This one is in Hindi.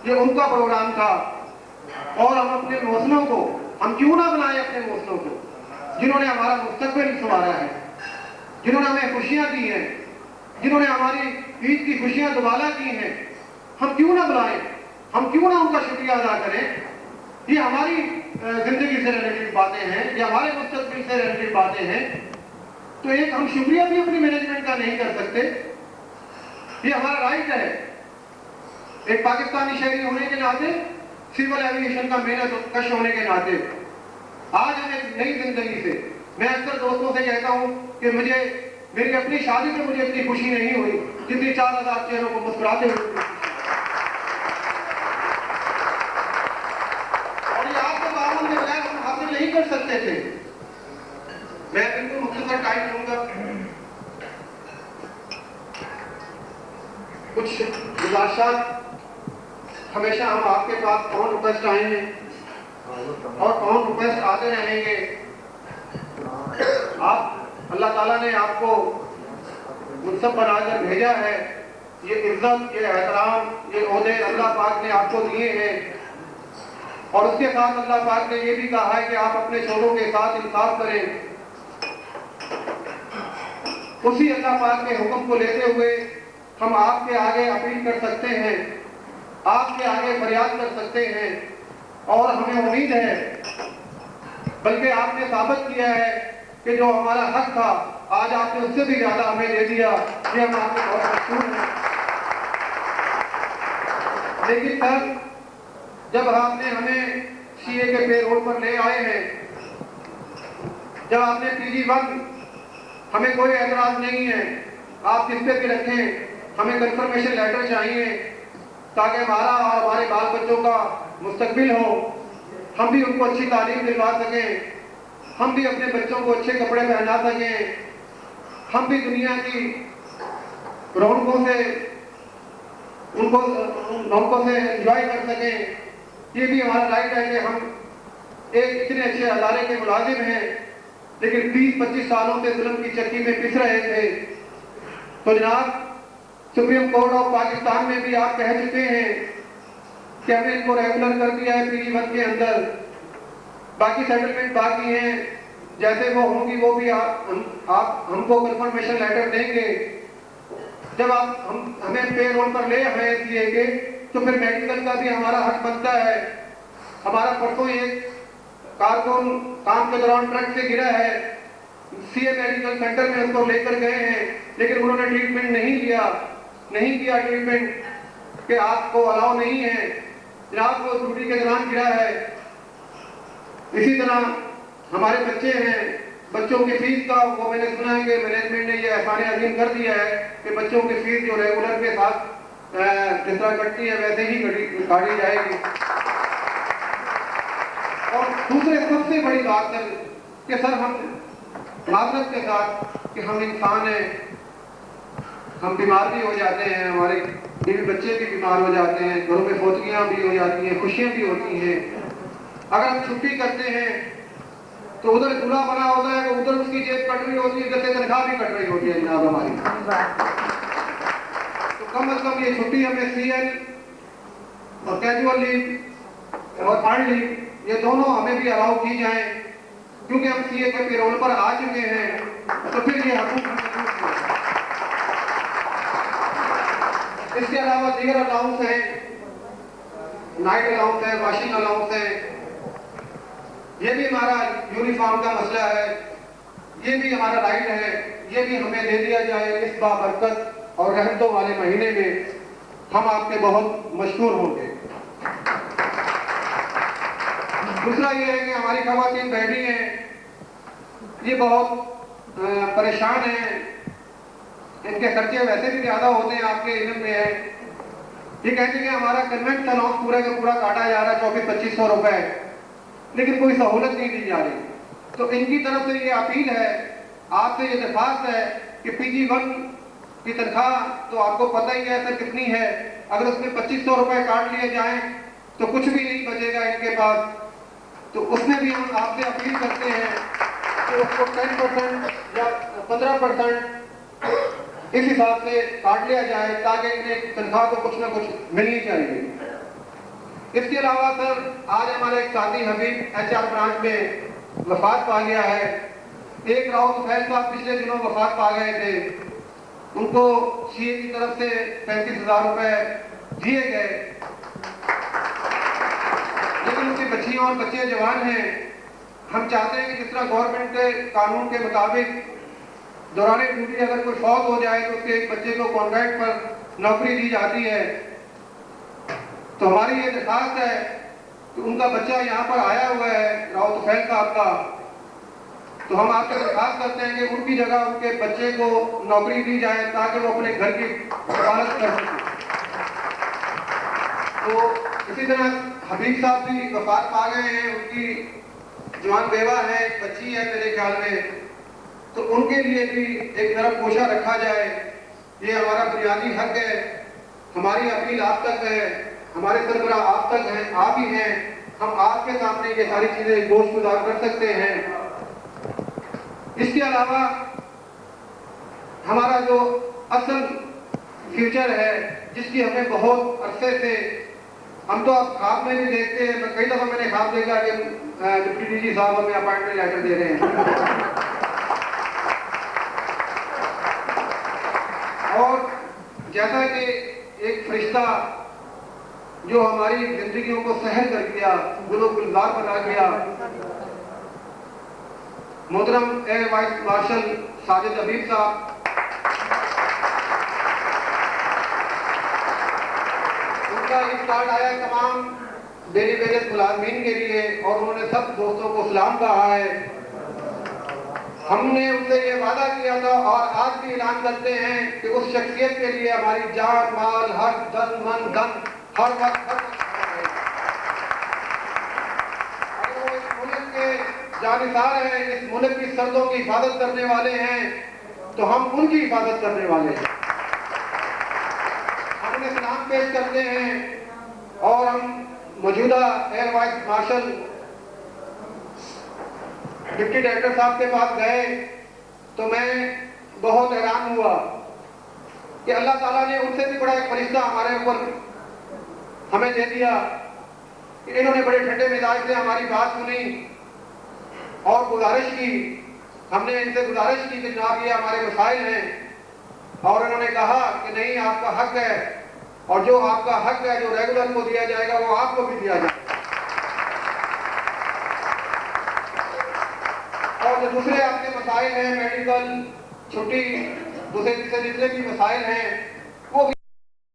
ये उनका प्रोग्राम था। और हम अपने मौसमों को, हम क्यों ना बनाए अपने मौसमों को, जिन्होंने हमारा मुस्तकबिल संवारा है, जिन्होंने हमें खुशियां दी हैं, जिन्होंने हमारी ईद की खुशियां दुबाला की हैं, हम क्यों ना बुलाएं, हम क्यों ना उनका शुक्रिया अदा करें। ये हमारी जिंदगी से रिलेटेड बातें हैं, ये हमारे मुस्तकबिल से रिलेटेड बातें हैं। तो एक हम शुक्रिया भी अपनी मैनेजमेंट का नहीं कर सकते, ये हमारा राइट है। एक पाकिस्तानी शहरी होने के नाते, सिविल एविएशन का मेहनत कश होने के नाते आज हम एक नई जिंदगी से, मैं अक्सर दोस्तों से कहता हूं कि मुझे मेरी अपनी शादी से मुझे इतनी खुशी नहीं हुई जितनी 4000 चेहरों को मुस्कुराते हुए। और ये आपके ताउन के बगैर हम हासिल नहीं कर सकते थे। मैं बिल्कुल मुख्तसर टाइम लूंगा। कुछ गुजारिशात, हमेशा हम आपके पास ऑन रिक्वेस्ट आए हैं और ऑन रिक्वेस्ट आते रहेंगे। आप, अल्लाह ताला ने आपको मुनसब बनाकर भेजा है। ये इज्जत, ये एहतराम, ये ओहदे अल्लाह पाक ने आपको दिए हैं। और उसके साथ अल्लाह पाक ने ये भी कहा है कि आप अपने छोटों के साथ इंसाफ करें। उसी अल्लाह पाक के हुक्म को लेते हुए हम आपके आगे अपील कर सकते हैं, आपके आगे फरियाद कर सकते हैं। और हमें उम्मीद है, बल्कि आपने साबित किया है कि जो हमारा हक था आज आपने उससे भी ज्यादा हमें दे दिया। ये हम आपके बहुत मशहूर हैं। लेकिन सर, जब आपने हमें सीए के पेरोल पर ले आए हैं, जब आपने PG1, हमें कोई एतराज नहीं है, आप किस पे भी रखें, हमें कंफर्मेशन लेटर चाहिए ताकि हमारा और हमारे बाल बच्चों का मुस्तकबिल हो, हम भी उनको अच्छी तालीम दिलवा सकें, हम भी अपने बच्चों को अच्छे कपड़े पहना सकें, हम भी दुनिया की रौनकों से उनको रौनकों से एंजॉय कर सकें। ये भी हमारा राइट है कि हम एक इतने अच्छे अदारे के मुलाजिम हैं, लेकिन 20-25 सालों से जुल्म की चक्की में पिस रहे थे। तो जनाब, सुप्रीम कोर्ट ऑफ पाकिस्तान में भी आप कह चुके हैं कि हमने इनको रेगुलर कर दिया है PG1 के अंदर। बाकी सेटलमेंट बाकी हैं, जैसे वो होंगी वो भी आप हमको कंफर्मेशन लेटर देंगे। जब आप हमें पेरोल पर ले आए सीए के, तो फिर मेडिकल का भी हमारा हक बनता है। हमारा परसों एक कारकुन काम के दौरान ट्रक से गिरा है, सीए मेडिकल सेंटर में उसको लेकर गए हैं, लेकिन उन्होंने ट्रीटमेंट नहीं किया ट्रीटमेंट कि आपको अलाउ नहीं है। जनाब, वो ड्यूटी के दौरान गिरा है। इसी तरह हमारे बच्चे हैं, बच्चों की फीस का वो मैंने सुना है कि मैनेजमेंट ने ये एहसान अजीम कर दिया है कि बच्चों की फीस जो रेगुलर के साथ जिस तरह कटती है वैसे ही काटी जाएगी। और दूसरे सबसे बड़ी बात है कि सर, हम माजरत के साथ कि हम इंसान हैं, हम बीमार भी हो जाते हैं, हमारे बीवी बच्चे भी बीमार हो जाते हैं, घरों में फौतगियां भी हो जाती हैं, खुशियां भी होती हैं। अगर हम छुट्टी करते हैं तो उधर दूल्हा बना होता है, तो उधर उसकी जेब कट रही होती है, जैसे तनख्वाह भी कट रही होती है जनाब हमारी। तो कम से कम ये छुट्टी हमें CL और कैजुअल लीव और अर्न लीव, ये दोनों हमें भी अलाउ की जाए, क्योंकि हम सीए के पेरोल पर आ चुके हैं। तो फिर ये हकूक, इसके अलावा दीगर अलाउंस है, नाइट अलाउंस है, वॉशिंग अलाउंस है, ये भी हमारा यूनिफॉर्म का मसला है, ये भी हमारा राइट है, ये भी हमें दे दिया जाए। इस बाबरकत और रहमतों वाले महीने में हम आपके बहुत मशहूर होंगे। दूसरा ये है कि हमारी खवातीन बैठी हैं, ये बहुत परेशान हैं, इनके खर्चे वैसे भी ज्यादा होते हैं, आपके इल्म में है। ये कहते हैं कि हमारा कन्वेंट अलाउंस पूरा का पूरा काटा जा रहा है 2400-2500 रुपए, लेकिन कोई सहूलत नहीं दी जा रही। तो इनकी तरफ से ये अपील है, आपसे ये दरख्वास्त है कि PG1 की तनख्वाह तो आपको पता ही है सर कितनी है, अगर उसमें 2500 रुपए काट लिए जाएं तो कुछ भी नहीं बचेगा इनके पास। तो उसमें भी हम आपसे अपील करते हैं कि उसको 10% या 15% इस हिसाब से काट लिया जाए, ताकि इन्हें तनख्वाह तो कुछ ना कुछ मिलनी चाहिए। इसके अलावा सर आज हमारे एक साथी हबीब HR ब्रांच में वफात पा गया है। एक राउत फैल साहब पिछले दिनों वफात पा गए थे, उनको CA की तरफ से 35,000 रुपए दिए गए, लेकिन उनकी बच्चियां और बच्चे जवान हैं। हम चाहते हैं कि जिस तरह गवर्नमेंट के कानून के मुताबिक दौरान ड्यूटी अगर कोई फौत हो जाए तो उसके एक बच्चे को कॉन्ट्रैक्ट पर नौकरी दी जाती है, तो हमारी ये दरखास्त है कि उनका बच्चा यहाँ पर आया हुआ है राउत फैल साहब का, तो हम आपसे दरखास्त करते हैं कि उनकी जगह उनके बच्चे को नौकरी दी जाए ताकि वो अपने घर की हिफाजत कर सकें। तो इसी तरह हबीब साहब भी वफात पा गए हैं, उनकी जवान बेवा है, एक बच्ची है मेरे ख्याल में, तो उनके लिए भी एक तरफ गोशा रखा जाए। ये हमारा बुनियादी हक है। हमारी अपील आप तक है, हमारे सरबरा आप तक हैं, आप ही हैं, हम आपके सामने ये सारी चीजें गोशगुजार कर सकते हैं। इसके अलावा हमारा जो असल फ्यूचर है, जिसकी हमें बहुत अरसे से, हम तो अब ख्वाब में भी देखते हैं, कई दफा मैंने ख्वाब देखा कि डिप्टी DG साहब हमें अपॉइंटमेंट लेटर दे रहे हैं। और जैसा कि एक फरिश्ता जो हमारी जिंदगियों को सहल कर दिया, गुलजार बना दिया, मोहतरम एयर वाइस मार्शल साजिद हबीब साहब, उनका एक कार्ड आया तमाम डेली वेजेस मुलाजमीन के लिए और उन्होंने सब दोस्तों को सलाम कहा है। हमने उनसे ये वादा किया था और आज भी ऐलान करते हैं कि उस शख्सियत के लिए हमारी जान माल हर तन मन धन हर वक्त वो इस मुल्क के जानिसार हैं, इस मुल्क की सर्दों की हिफाजत करने वाले हैं, तो हम उनकी हिफाजत करने वाले हैं। हम उन्हें सलाम पेश करते हैं और हम मौजूदा air vice marshal deputy director साहब के पास गए तो मैं बहुत हैरान हुआ कि अल्लाह ताला ने उनसे भी बड़ा एक फरिश्ता हमारे ऊपर हमें दे दिया कि इन्होंने बड़े ठंडे मिजाज से हमारी बात सुनी और गुजारिश की। हमने इनसे गुजारिश की कि जनाब ये हमारे मसाइल हैं, और उन्होंने कहा कि नहीं, आपका हक है, और जो आपका हक है जो रेगुलर को दिया जाएगा वो आपको भी दिया जाएगा। और जो दूसरे आपके मसाइल हैं, मेडिकल छुट्टी, दूसरे जितने भी मसाइल हैं,